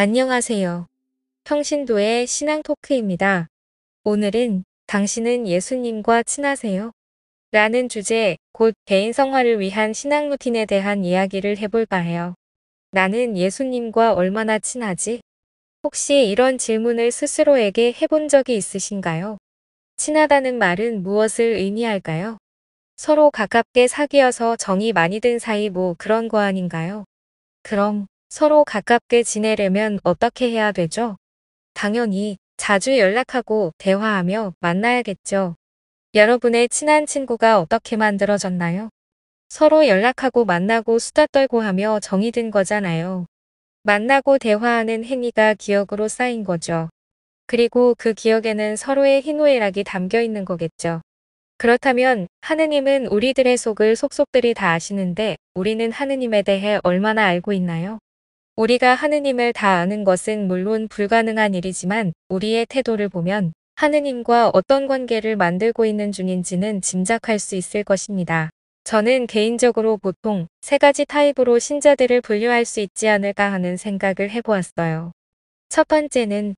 안녕하세요. 평신도의 신앙 토크입니다. 오늘은 당신은 예수님과 친하세요? 라는 주제, 곧 개인 성화를 위한 신앙 루틴에 대한 이야기를 해볼까 해요. 나는 예수님과 얼마나 친하지? 혹시 이런 질문을 스스로에게 해본 적이 있으신가요? 친하다는 말은 무엇을 의미할까요? 서로 가깝게 사귀어서 정이 많이 든 사이 뭐 그런 거 아닌가요? 그럼 서로 가깝게 지내려면 어떻게 해야 되죠? 당연히 자주 연락하고 대화하며 만나야겠죠. 여러분의 친한 친구가 어떻게 만들어졌나요? 서로 연락하고 만나고 수다 떨고 하며 정이 든 거잖아요. 만나고 대화하는 행위가 기억으로 쌓인 거죠. 그리고 그 기억에는 서로의 희노애락이 담겨 있는 거겠죠. 그렇다면 하느님은 우리들의 속을 속속들이 다 아시는데 우리는 하느님에 대해 얼마나 알고 있나요? 우리가 하느님을 다 아는 것은 물론 불가능한 일이지만 우리의 태도를 보면 하느님과 어떤 관계를 만들고 있는 중인지는 짐작할 수 있을 것입니다. 저는 개인적으로 보통 세 가지 타입으로 신자들을 분류할 수 있지 않을까 하는 생각을 해보았어요. 첫 번째는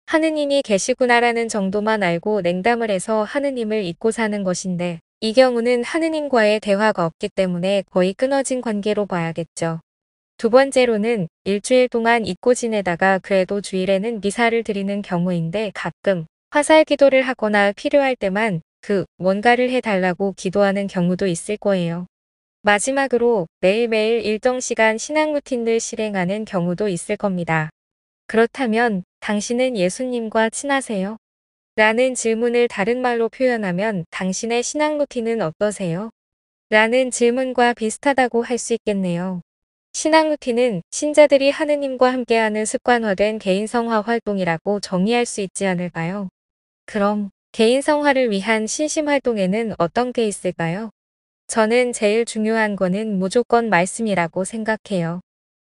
하느님이 계시구나라는 정도만 알고 냉담을 해서 하느님을 잊고 사는 것인데 이 경우는 하느님과의 대화가 없기 때문에 거의 끊어진 관계로 봐야겠죠. 두 번째로는 일주일 동안 잊고 지내다가 그래도 주일에는 미사를 드리는 경우인데 가끔 화살 기도를 하거나 필요할 때만 뭔가를 해달라고 기도하는 경우도 있을 거예요. 마지막으로 매일매일 일정 시간 신앙 루틴을 실행하는 경우도 있을 겁니다. 그렇다면 당신은 예수님과 친하세요? 라는 질문을 다른 말로 표현하면 당신의 신앙 루틴은 어떠세요? 라는 질문과 비슷하다고 할 수 있겠네요. 신앙 루틴은 신자들이 하느님과 함께하는 습관화된 개인 성화 활동이라고 정의할 수 있지 않을까요? 그럼 개인 성화를 위한 신심 활동에는 어떤 게 있을까요? 저는 제일 중요한 거는 무조건 말씀이라고 생각해요.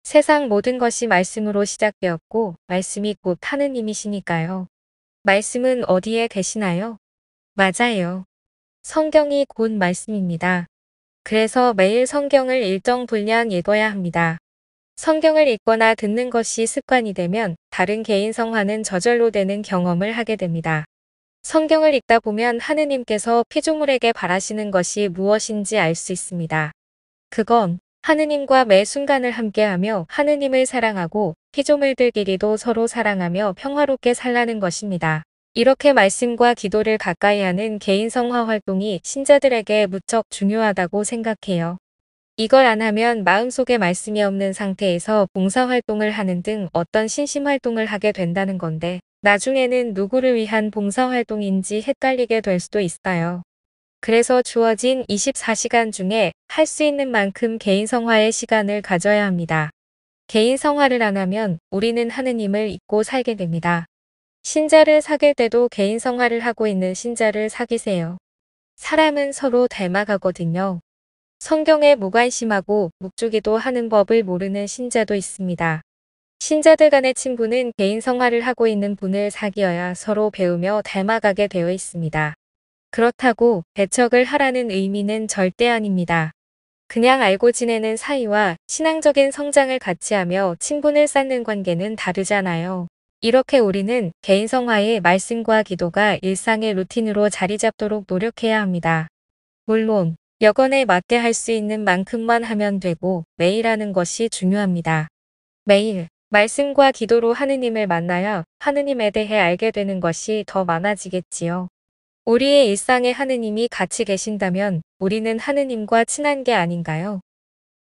세상 모든 것이 말씀으로 시작되었고 말씀이 곧 하느님이시니까요. 말씀은 어디에 계시나요? 맞아요. 성경이 곧 말씀입니다. 그래서 매일 성경을 일정 분량 읽어야 합니다. 성경을 읽거나 듣는 것이 습관이 되면 다른 개인 성화는 저절로 되는 경험을 하게 됩니다. 성경을 읽다 보면 하느님께서 피조물에게 바라시는 것이 무엇인지 알 수 있습니다. 그건 하느님과 매 순간을 함께하며 하느님을 사랑하고 피조물들끼리도 서로 사랑하며 평화롭게 살라는 것입니다. 이렇게 말씀과 기도를 가까이 하는 개인 성화 활동이 신자들에게 무척 중요하다고 생각해요. 이걸 안 하면 마음속에 말씀이 없는 상태에서 봉사활동을 하는 등 어떤 신심활동을 하게 된다는 건데 나중에는 누구를 위한 봉사활동인지 헷갈리게 될 수도 있어요. 그래서 주어진 24시간 중에 할 수 있는 만큼 개인 성화의 시간을 가져야 합니다. 개인 성화를 안 하면 우리는 하느님을 잊고 살게 됩니다. 신자를 사귈 때도 개인 성화를 하고 있는 신자를 사귀세요. 사람은 서로 닮아가거든요. 성경에 무관심하고 묵주기도 하는 법을 모르는 신자도 있습니다. 신자들 간의 친분은 개인 성화를 하고 있는 분을 사귀어야 서로 배우며 닮아가게 되어 있습니다. 그렇다고 배척을 하라는 의미는 절대 아닙니다. 그냥 알고 지내는 사이와 신앙적인 성장을 같이 하며 친분을 쌓는 관계는 다르잖아요. 이렇게 우리는 개인 성화의 말씀과 기도가 일상의 루틴으로 자리 잡도록 노력해야 합니다. 물론 여건에 맞게 할 수 있는 만큼만 하면 되고 매일 하는 것이 중요합니다. 매일 말씀과 기도로 하느님을 만나야 하느님에 대해 알게 되는 것이 더 많아지겠지요. 우리의 일상에 하느님이 같이 계신다면 우리는 하느님과 친한 게 아닌가요?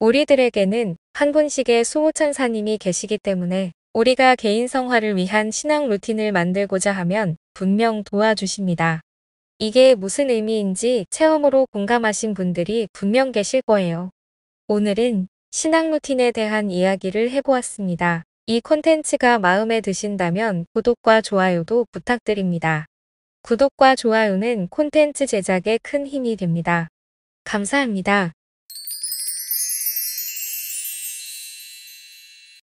우리들에게는 한 분씩의 수호천사님이 계시기 때문에 우리가 개인 성화를 위한 신앙 루틴을 만들고자 하면 분명 도와주십니다. 이게 무슨 의미인지 체험으로 공감하신 분들이 분명 계실 거예요. 오늘은 신앙 루틴에 대한 이야기를 해보았습니다. 이 콘텐츠가 마음에 드신다면 구독과 좋아요도 부탁드립니다. 구독과 좋아요는 콘텐츠 제작에 큰 힘이 됩니다. 감사합니다.